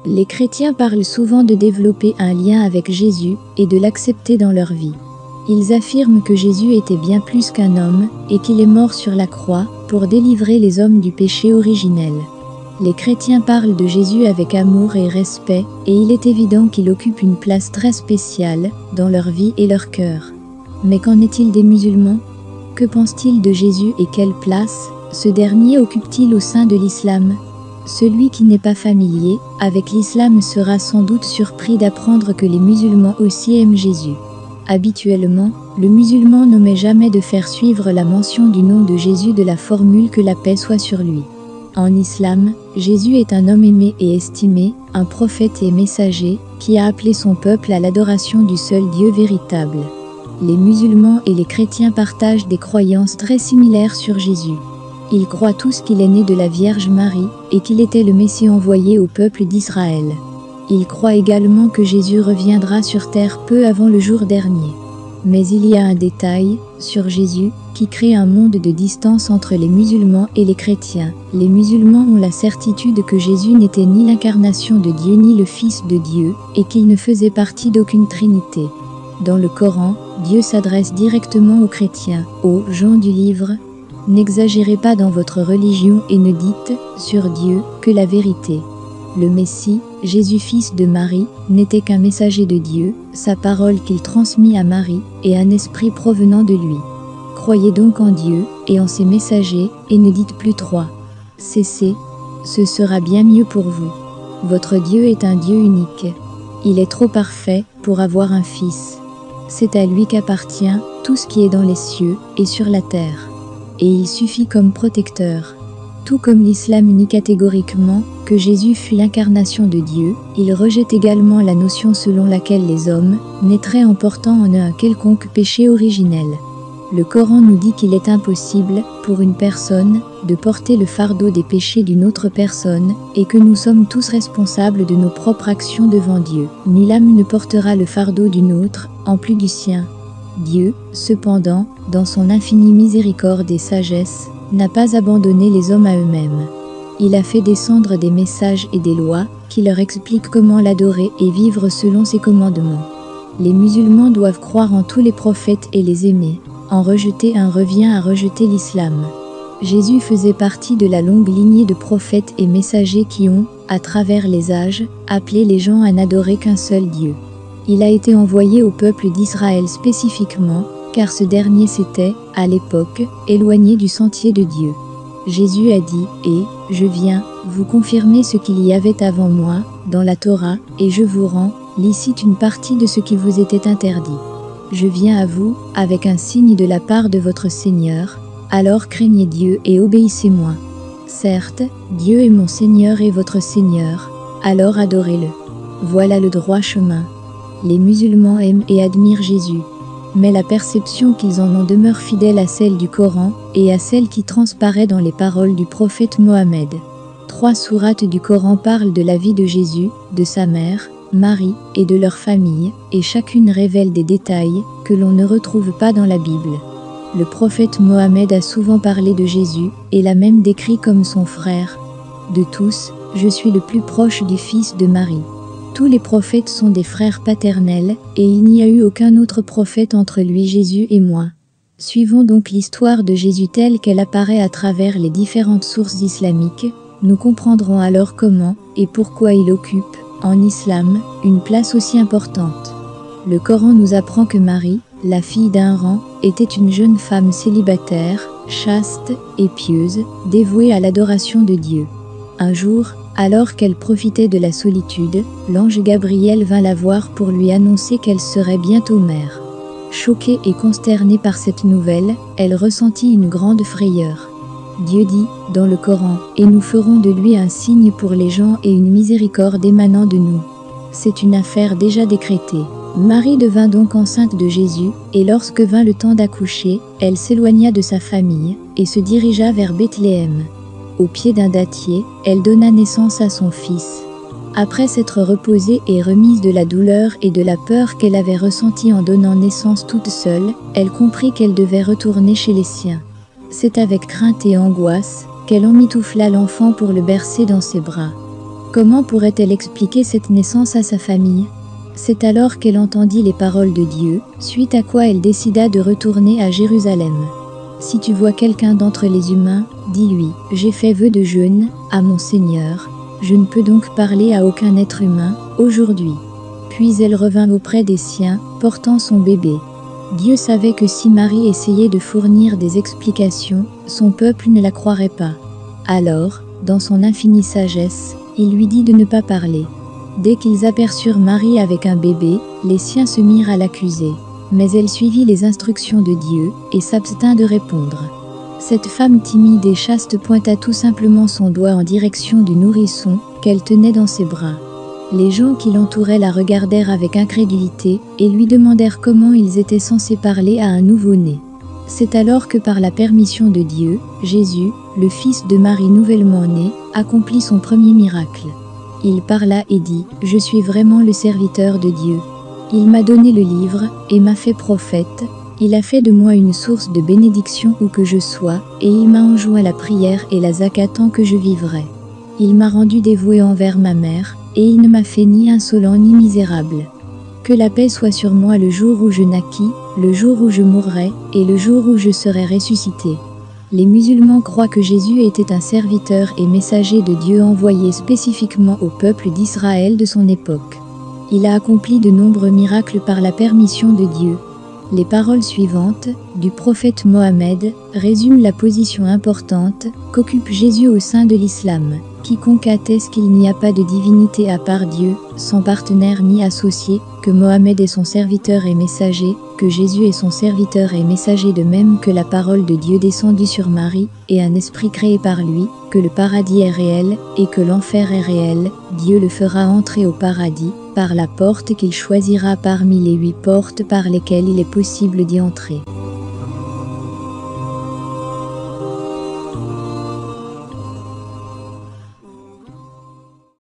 Les chrétiens parlent souvent de développer un lien avec Jésus et de l'accepter dans leur vie. Ils affirment que Jésus était bien plus qu'un homme et qu'il est mort sur la croix pour délivrer les hommes du péché originel. Les chrétiens parlent de Jésus avec amour et respect et il est évident qu'il occupe une place très spéciale dans leur vie et leur cœur. Mais qu'en est-il des musulmans? Que pensent-ils de Jésus et quelle place ce dernier occupe-t-il au sein de l'islam? Celui qui n'est pas familier avec l'islam sera sans doute surpris d'apprendre que les musulmans aussi aiment Jésus. Habituellement, le musulman n'omet jamais de faire suivre la mention du nom de Jésus de la formule que la paix soit sur lui. En islam, Jésus est un homme aimé et estimé, un prophète et messager, qui a appelé son peuple à l'adoration du seul Dieu véritable. Les musulmans et les chrétiens partagent des croyances très similaires sur Jésus. Ils croient tous qu'il est né de la Vierge Marie et qu'il était le Messie envoyé au peuple d'Israël. Ils croient également que Jésus reviendra sur terre peu avant le jour dernier. Mais il y a un détail sur Jésus qui crée un monde de distance entre les musulmans et les chrétiens. Les musulmans ont la certitude que Jésus n'était ni l'incarnation de Dieu ni le Fils de Dieu et qu'il ne faisait partie d'aucune trinité. Dans le Coran, Dieu s'adresse directement aux chrétiens, aux gens du livre. N'exagérez pas dans votre religion et ne dites sur Dieu que la vérité. Le Messie, Jésus fils de Marie, n'était qu'un messager de Dieu, sa parole qu'il transmit à Marie, et un esprit provenant de lui. Croyez donc en Dieu, et en ses messagers, et ne dites plus trois. Cessez, ce sera bien mieux pour vous. Votre Dieu est un Dieu unique. Il est trop parfait pour avoir un fils. C'est à lui qu'appartient tout ce qui est dans les cieux et sur la terre. Et il suffit comme protecteur. Tout comme l'islam nie catégoriquement que Jésus fut l'incarnation de Dieu, il rejette également la notion selon laquelle les hommes naîtraient en portant en eux un quelconque péché originel. Le Coran nous dit qu'il est impossible pour une personne de porter le fardeau des péchés d'une autre personne et que nous sommes tous responsables de nos propres actions devant Dieu. Nulle âme ne portera le fardeau d'une autre, en plus du sien. Dieu, cependant, dans son infinie miséricorde et sagesse, n'a pas abandonné les hommes à eux-mêmes. Il a fait descendre des messages et des lois qui leur expliquent comment l'adorer et vivre selon ses commandements. Les musulmans doivent croire en tous les prophètes et les aimer. En rejeter un revient à rejeter l'islam. Jésus faisait partie de la longue lignée de prophètes et messagers qui ont, à travers les âges, appelé les gens à n'adorer qu'un seul Dieu. Il a été envoyé au peuple d'Israël spécifiquement, car ce dernier s'était, à l'époque, éloigné du sentier de Dieu. Jésus a dit « Et, je viens, vous confirmer ce qu'il y avait avant moi, dans la Torah, et je vous rends, licite une partie de ce qui vous était interdit. Je viens à vous, avec un signe de la part de votre Seigneur, alors craignez Dieu et obéissez-moi. Certes, Dieu est mon Seigneur et votre Seigneur, alors adorez-le. Voilà le droit chemin. » Les musulmans aiment et admirent Jésus. Mais la perception qu'ils en ont demeure fidèle à celle du Coran et à celle qui transparaît dans les paroles du prophète Mohammed. 3 sourates du Coran parlent de la vie de Jésus, de sa mère, Marie, et de leur famille, et chacune révèle des détails que l'on ne retrouve pas dans la Bible. Le prophète Mohammed a souvent parlé de Jésus, et l'a même décrit comme son frère. De tous, je suis le plus proche du fils de Marie. Tous les prophètes sont des frères paternels, et il n'y a eu aucun autre prophète entre lui Jésus et moi. Suivons donc l'histoire de Jésus telle qu'elle apparaît à travers les différentes sources islamiques, nous comprendrons alors comment et pourquoi il occupe, en islam, une place aussi importante. Le Coran nous apprend que Marie, la fille d'un rang, était une jeune femme célibataire, chaste et pieuse, dévouée à l'adoration de Dieu. Un jour, alors qu'elle profitait de la solitude, l'ange Gabriel vint la voir pour lui annoncer qu'elle serait bientôt mère. Choquée et consternée par cette nouvelle, elle ressentit une grande frayeur. Dieu dit, dans le Coran, « Et nous ferons de lui un signe pour les gens et une miséricorde émanant de nous. » C'est une affaire déjà décrétée. Marie devint donc enceinte de Jésus, et lorsque vint le temps d'accoucher, elle s'éloigna de sa famille, et se dirigea vers Bethléem. Au pied d'un dattier, elle donna naissance à son fils. Après s'être reposée et remise de la douleur et de la peur qu'elle avait ressentie en donnant naissance toute seule, elle comprit qu'elle devait retourner chez les siens. C'est avec crainte et angoisse qu'elle emmitoufla l'enfant pour le bercer dans ses bras. Comment pourrait-elle expliquer cette naissance à sa famille? C'est alors qu'elle entendit les paroles de Dieu, suite à quoi elle décida de retourner à Jérusalem. Si tu vois quelqu'un d'entre les humains, dis-lui, j'ai fait vœu de jeûne à mon Seigneur, je ne peux donc parler à aucun être humain aujourd'hui. Puis elle revint auprès des siens, portant son bébé. Dieu savait que si Marie essayait de fournir des explications, son peuple ne la croirait pas. Alors, dans son infinie sagesse, il lui dit de ne pas parler. Dès qu'ils aperçurent Marie avec un bébé, les siens se mirent à l'accuser. Mais elle suivit les instructions de Dieu et s'abstint de répondre. Cette femme timide et chaste pointa tout simplement son doigt en direction du nourrisson qu'elle tenait dans ses bras. Les gens qui l'entouraient la regardèrent avec incrédulité et lui demandèrent comment ils étaient censés parler à un nouveau-né. C'est alors que par la permission de Dieu, Jésus, le fils de Marie nouvellement né, accomplit son premier miracle. Il parla et dit « Je suis vraiment le serviteur de Dieu. Il m'a donné le livre et m'a fait prophète. Il a fait de moi une source de bénédiction où que je sois, et il m'a enjoint la prière et la zakat tant que je vivrai. Il m'a rendu dévoué envers ma mère, et il ne m'a fait ni insolent ni misérable. Que la paix soit sur moi le jour où je naquis, le jour où je mourrai, et le jour où je serai ressuscité. » Les musulmans croient que Jésus était un serviteur et messager de Dieu envoyé spécifiquement au peuple d'Israël de son époque. Il a accompli de nombreux miracles par la permission de Dieu. Les paroles suivantes, du prophète Mohammed, résument la position importante qu'occupe Jésus au sein de l'islam. Quiconque atteste qu'il n'y a pas de divinité à part Dieu, sans partenaire ni associé, que Mohammed est son serviteur et messager, que Jésus est son serviteur et messager de même que la parole de Dieu descendue sur Marie, et un esprit créé par lui, que le paradis est réel, et que l'enfer est réel, Dieu le fera entrer au paradis, par la porte qu'il choisira parmi les 8 portes par lesquelles il est possible d'y entrer.